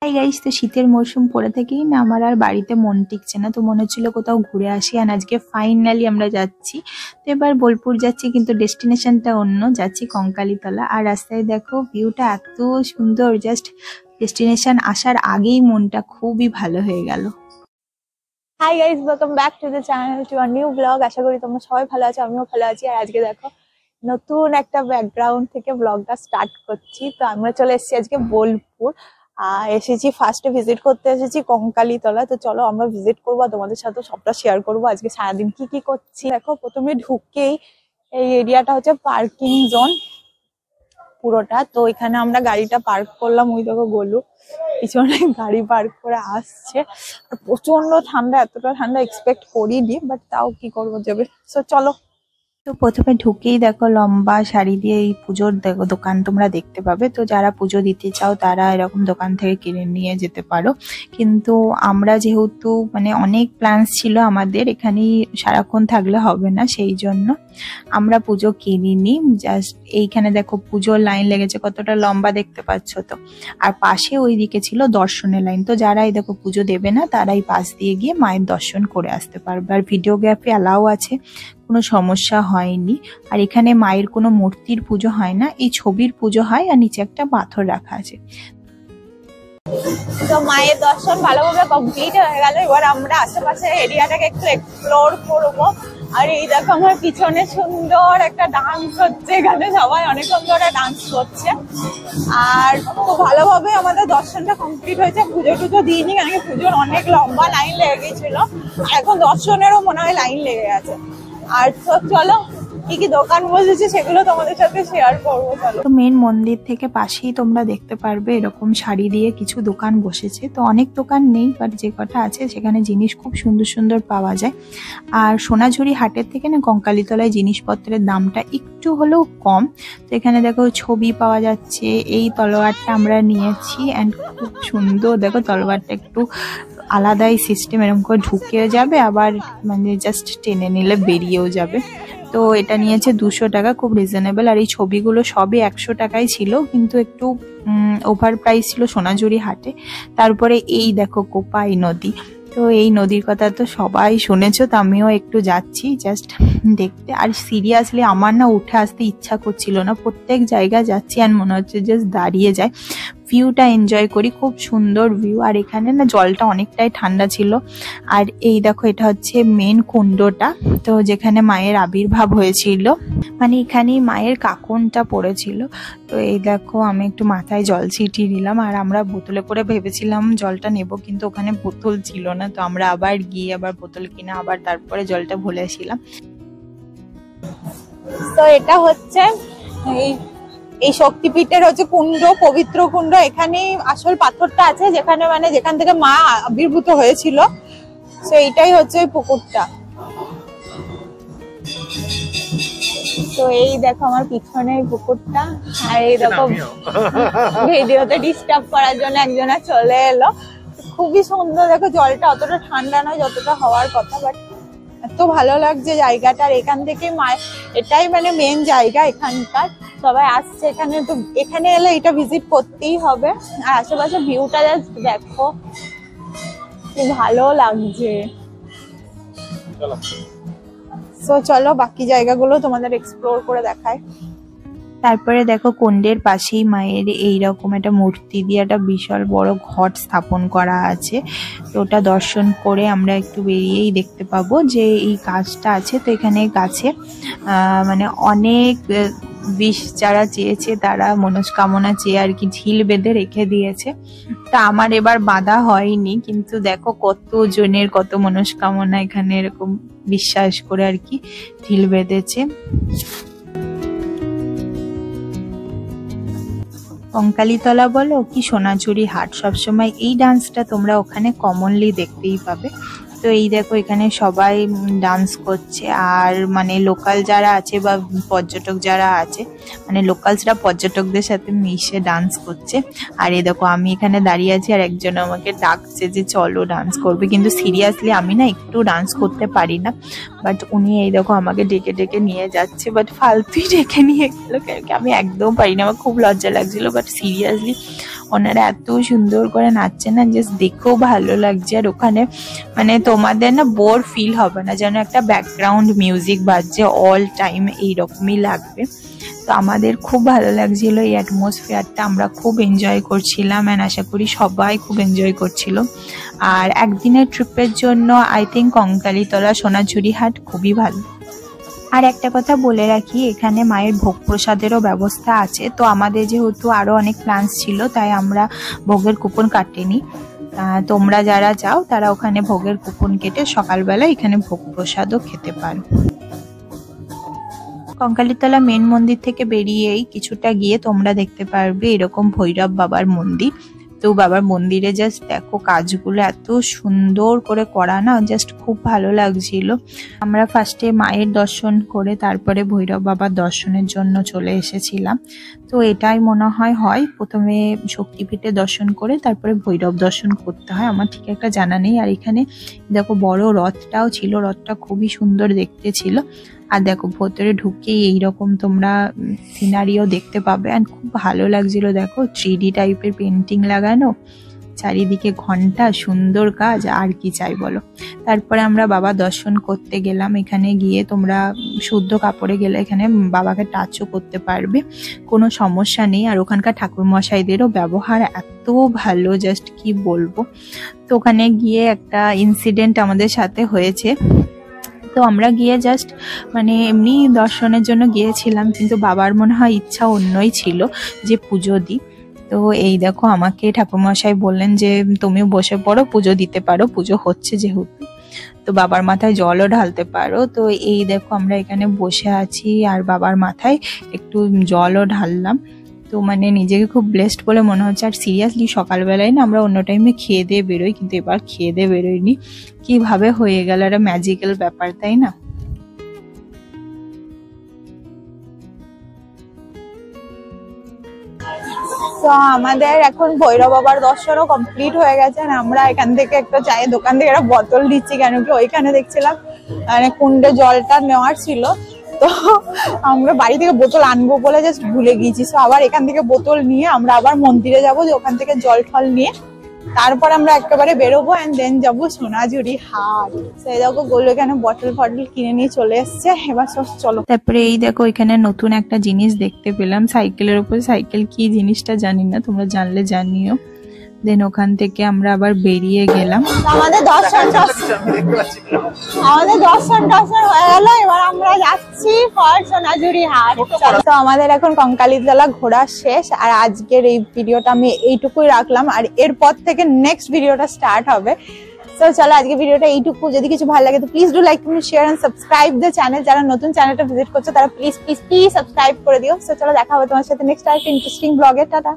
Hi guys, তো শীতের মরশুম পড়ে থেকেই না আমার আর বাড়িতে মন টিকছে না। তো মনে হচ্ছিল কোথাও ঘুরে আসি, আর আজকে ফাইনালি আমরা যাচ্ছি। তো এবার বোলপুর যাচ্ছি, কিন্তু ডেস্টিনেশনটা অন্য, যাচ্ছি কঙ্কালীতলা। আর রাস্তায় দেখো ভিউটা এত সুন্দর, জাস্ট ডেস্টিনেশন আসার আগেই মনটা খুবই ভালো হয়ে গেল। Hi guys, welcome back to the channel, to a new blog. আশা করি তোমরা সবাই ভালো আছো, আমিও ভালো আছি। আর আজকে দেখো নতুন একটা ব্যাকগ্রাউন্ড থেকে ব্লগটা স্টার্ট করছি। তো আমরা চলে এসেছি আজকে বোলপুর। এসেছি ফার্স্টে ভিজিট করতে এসেছি কঙ্কালীতলা। তো চলো আমরা ভিজিট করবো, তোমাদের সাথে সবটা শেয়ার করবো আজকে সারাদিন কি কি করছি। দেখো প্রথমে ঢুকেই এই এরিয়াটা হচ্ছে পার্কিং জোন পুরোটা। তো এখানে আমরা গাড়িটা পার্ক করলাম, ওই দেখো গোলু পিছনে গাড়ি পার্ক করে আসছে। আর প্রচন্ড ঠান্ডা, এতটা ঠান্ডা এক্সপেক্ট করিনি, বাট তাও কি করবো, যাবে। সো চলো। তো প্রথমে ঢুকেই দেখো লম্বা সারি দিয়ে এই পুজোর দোকান তোমরা দেখতে পাবে। তো যারা পুজো দিতে চাও তারা এরকম দোকান থেকে কিনে নিয়ে যেতে পারো। কিন্তু আমরা যেহেতু মানে অনেক প্ল্যান্স ছিল আমাদের, এখানেই সারাক্ষণ থাকলে হবে না, সেই জন্য আমরা পুজো কিনিনি। জাস্ট এইখানে দেখো পুজোর লাইন লেগেছে, কতটা লম্বা দেখতে পাচ্ছ। তো আর পাশে ওইদিকে ছিল দর্শনের লাইন। তো যারাই দেখো পুজো দেবে না তারাই পাশ দিয়ে গিয়ে মায়ের দর্শন করে আসতে পারবে। আর ভিডিওগ্রাফি অ্যালাউ আছে, কোনো সমস্যা হয়নি। আর এখানে মায়ের কোনো মূর্তির পুজো হয় না, এই ছবির পুজো হয়, আর নিচে একটা পাথর রাখা আছে। তো মায়ের দর্শন ভালোভাবে কমপ্লিট হয়ে গেল। এবার আমরা আশেপাশে এরিয়াটাকে একটু এক্সপ্লোর করবো। আর এই দেখো আমার পিছনে সুন্দর একটা ডান্স হচ্ছে, এখানে সবাই অনেকক্ষণ ধরে ডান্স করছে। আর খুব ভালোভাবে আমাদের দর্শনটা কমপ্লিট হয়েছে। পুজো টুজো দিইনি, কারণ পুজোর অনেক লম্বা লাইন লেগে গেছিল, এখন দর্শনেরও মনে হয় লাইন লেগে গেছে। আর তো চলো কি কি দোকান বসেছে সেগুলো তোমাদের সাথে শেয়ার করবো। চলো। তো মেন মন্দির থেকে পাশেই তোমরা দেখতে পারবে এরকম শাড়ি দিয়ে কিছু দোকান বসেছে। তো অনেক দোকান নেই, বাট যে কটা আছে সেখানে জিনিস খুব সুন্দর সুন্দর পাওয়া যায়। আর সোনাঝুরি হাটের থেকে না কঙ্কালীতলায় জিনিসপত্রের দামটা একটু হলেও কম। তো এখানে দেখো ছবি পাওয়া যাচ্ছে, এই তলোয়ারটা আমরা নিয়েছি, অ্যান্ড খুব সুন্দর। দেখো তলোয়ারটা একটু আলাদাই সিস্টেম, এরকম করে ঢুকেও যাবে, আবার মানে জাস্ট টেনে নিলে বেরিয়েও যাবে। তো এটা নিয়েছে 200 টাকা, খুব রিজনেবল। আর এই ছবিগুলো সবই 100 টাকায় ছিল, কিন্তু একটু ওভার প্রাইস ছিল সোনাঝুরি হাটে। তারপরে এই দেখো কোপাই নদী। তো এই নদীর কথা তো সবাই শুনেছো, তো আমিও একটু যাচ্ছি জাস্ট দেখতে। আর সিরিয়াসলি আমার না উঠে আসতে ইচ্ছা করছিল না, প্রত্যেক জায়গায় যাচ্ছি আর মনে হচ্ছে জাস্ট দাঁড়িয়ে যায়, ভিউটা এনজয় করি। খুব সুন্দর ভিউ। আর এখানে না জলটা অনেকটাই ঠান্ডা ছিল। আর এই দেখো এটা হচ্ছে মেন কুণ্ডটা, তো যেখানে মায়ের আবির্ভাব হয়েছিল, মানে এখানেই মায়ের কাকনটা পড়েছিল। তো এই দেখো আমি একটু মাথায় জল ছিটিয়ে নিলাম। আর আমরা বোতলে করে ভেবেছিলাম জলটা নেব, কিন্তু ওখানে বোতল ছিল না। তো আমরা আবার গিয়ে আবার বোতল কিনে আবার তারপরে জলটা ভুলে আসছিলাম। তো এটা হচ্ছে এই শক্তিপীঠের হচ্ছে কুণ্ড, পবিত্র কুণ্ড। এখানেই আসল পাথরটা আছে, যেখানে মানে যেখান থেকে মা আবির্ভূত হয়েছিল। তো এইটাই হচ্ছে ওই পুকুরটা। তো এই দেখো আমার পিছনে এই পুকুরটা। আর এই দেখো ভিডিওতে ডিস্টার্ব করার জন্য একজনা চলে এলো। খুবই সুন্দর, দেখো জলটা অতটা ঠান্ডা নয় যতটা হওয়ার কথা, বাট এত ভালো লাগছে জায়গাটা। আর এখান থেকে এটাই মানে মেন জায়গা এখানকার, সবাই আসছে এখানে। তো এখানে এলে এটা ভিজিট করতেই হবে। আর আশেপাশে ভিউটা জাস্ট দেখো, কি ভালো লাগছে। তো চলো বাকি জায়গাগুলো তোমাদের এক্সপ্লোর করে দেখায়। তারপরে দেখো কুণ্ডের পাশেই মায়ের এইরকম একটা মূর্তি দিয়ে একটা বিশাল বড় ঘট স্থাপন করা আছে। তো ওটা দর্শন করে আমরা একটু বেরিয়েই দেখতে পাবো যে এই গাছটা আছে। তো এখানে গাছে মানে অনেক বিষ যারা চেয়েছে তারা মনস্কামনা চেয়ে আর কি ঢিল বেঁধে রেখে দিয়েছে। তা আমার এবার বাঁধা হয়নি, কিন্তু দেখো কত জনের কত মনস্কামনা এখানে এরকম বিশ্বাস করে আর কি ঢিল বেঁধেছে। কঙ্কালীতলা বলো কি সোনাঝুরি হাট, সবসময় এই ডান্সটা তোমরা ওখানে কমনলি দেখতেই পাবে। তো এই দেখো এখানে সবাই ডান্স করছে। আর মানে লোকাল যারা আছে বা পর্যটক যারা আছে, মানে লোকালসরা পর্যটকদের সাথে মিশে ডান্স করছে। আর এই দেখো আমি এখানে দাঁড়িয়ে আছি, আর একজন আমাকে ডাকছে যে চলো ডান্স করবে, কিন্তু সিরিয়াসলি আমি না একটু ডান্স করতে পারি না। বাট উনি এই দেখো আমাকে ডেকে ডেকে নিয়ে যাচ্ছে, বাট ফালতুই ডেকে নিয়ে গেলো, আমি একদম পারি না, আমার খুব লজ্জা লাগছিল। বাট সিরিয়াসলি ওনারা এত সুন্দর করে নাচছে না, জাস্ট দেখেও ভালো লাগছে। আর ওখানে মানে তোমাদের না বোর ফিল হবে না, যেন একটা ব্যাকগ্রাউন্ড মিউজিক বাজছে অল টাইম, এইরকমই লাগবে। তো আমাদের খুব ভালো লাগছিল এই অ্যাটমসফিয়ারটা, আমরা খুব এনজয় করছিলাম অ্যান্ড আশা করি সবাই খুব এনজয় করছিল। আর একদিনের ট্রিপের জন্য আই থিঙ্ক কঙ্কালীতলা সোনাঝুরি হাট খুবই ভালো। আর একটা কথা বলে রাখি, এখানে মায়ের ভোগ প্রসাদেরও ব্যবস্থা আছে। তো আমাদের যেহেতু আরও অনেক প্ল্যান্স ছিল, তাই আমরা ভোগের কুপন কাটিনি। তোমরা যারা যাও তারা ওখানে ভোগের কুপন কেটে সকালবেলা এখানে ভোগ প্রসাদও খেতে পারো। কঙ্কালীতলা মেন মন্দির থেকে বেরিয়েই কিছুটা গিয়ে তোমরা দেখতে পারবে এরকম ভৈরব বাবার মন্দির। তো বাবার মন্দিরে জাস্ট দেখো কাজগুলো এত সুন্দর করে করা না, জাস্ট খুব ভালো লাগছিল। আমরা ফার্স্টে মায়ের দর্শন করে তারপরে ভৈরব বাবার দর্শনের জন্য চলে এসেছিলাম। তো এটাই মনে হয় প্রথমে শক্তিপীঠে দর্শন করে তারপরে ভৈরব দর্শন করতে হয়, আমার ঠিক একটা জানা নেই। আর এখানে দেখো বড় রথটাও ছিল, রথটা খুবই সুন্দর দেখতে ছিল। আর দেখো ভেতরে ঢুকেই এইরকম তোমরা সিনারিও দেখতে পাবে, আর খুব ভালো লাগছিল। দেখো 3D টাইপের পেন্টিং লাগানো, চারিদিকে ঘন্টা, সুন্দর কাজ, আর কি চাই বলো। তারপরে আমরা বাবা দর্শন করতে গেলাম। এখানে গিয়ে তোমরা শুদ্ধ কাপড়ে গেলে এখানে বাবাকে টাচও করতে পারবে, কোনো সমস্যা নেই। আর ওখানকার ঠাকুরমশাইদেরও ব্যবহার এত ভালো, জাস্ট কি বলবো। তো ওখানে গিয়ে একটা ইনসিডেন্ট আমাদের সাথে হয়েছে। তো আমরা গিয়ে জাস্ট মানে এমনি দর্শনের জন্য গিয়েছিলাম, কিন্তু বাবার মনে হয় ইচ্ছা অন্যই ছিল যে পুজো দিই। তো এই দেখো আমাকে ঠাকুরমশাই বললেন যে তুমিও বসে পড়ো, পুজো দিতে পারো, পুজো হচ্ছে যেহেতু, তো বাবার মাথায় জলও ঢালতে পারো। তো এই দেখো আমরা এখানে বসে আছি আর বাবার মাথায় একটু জলও ঢাললাম। তো মানে নিজেকে খুব ব্লেসড বলে মনে হচ্ছে। আর সিরিয়াসলি সকালবেলায় না আমরা অন্য টাইমে খেয়ে দিয়ে বেরোই, কিন্তু এবার খেয়ে দিয়ে বেরোইনি, কিভাবে হয়ে গেল, একটা ম্যাজিক্যাল ব্যাপার, তাই না? তো আমাদের এখন ভৈরব বাবার দর্শনও কমপ্লিট হয়ে গেছে। আমরা এখান থেকে একটা চায়ের দোকান থেকে একটা বোতল নিচ্ছি, কেন কি ওইখানে দেখছিলাম মানে কুন্ডে জলটা নেওয়ার ছিল, তো আমরা বাড়ি থেকে বোতল আনবো বলে জাস্ট ভুলে গিয়েছি। তো আবার এখান থেকে বোতল নিয়ে আমরা আবার মন্দিরে যাবো, যে ওখান থেকে জল ঠল নিয়ে তারপর আমরা একেবারে বেরোবো এন্ড দেন যাবো সোনাঝুরি হাট। সেই দেখো গোল এখানে বটল ফটল কিনে নিয়ে চলে এসছে, এবার সব চলো। তারপরে এই দেখো এখানে নতুন একটা জিনিস দেখতে পেলাম, সাইকেলের উপর সাইকেল, কি জিনিসটা জানি না, তোমরা জানলে জানিও। দেন ওখান থেকে আমরা আবার বেরিয়ে গেলাম। আমাদের দর্শন হয়ে গেল, এবার আমরা যাচ্ছি ফর সোনাঝুরি হাট। তো আমাদের এখন কঙ্কালীতলা ঘোরা শেষ, আর আজকের এই ভিডিওটা আমি এইটুকুই রাখলাম, আর এরপর থেকে নেক্সট ভিডিওটা স্টার্ট হবে। তো চলো আজকে ভিডিওটা এইটুকু। যদি কিছু ভালো লাগে তো please do like, share and subscribe the channel. যারা নতুন চ্যানেলটা ভিজিট করছো তারা প্লিজ প্লিজ প্লিজ সাবস্ক্রাইব করে দিও। তো চলো দেখা হবে তোমার সাথে নেক্সট আর একটা ইন্টারেস্টিং ব্লগে। টাটা।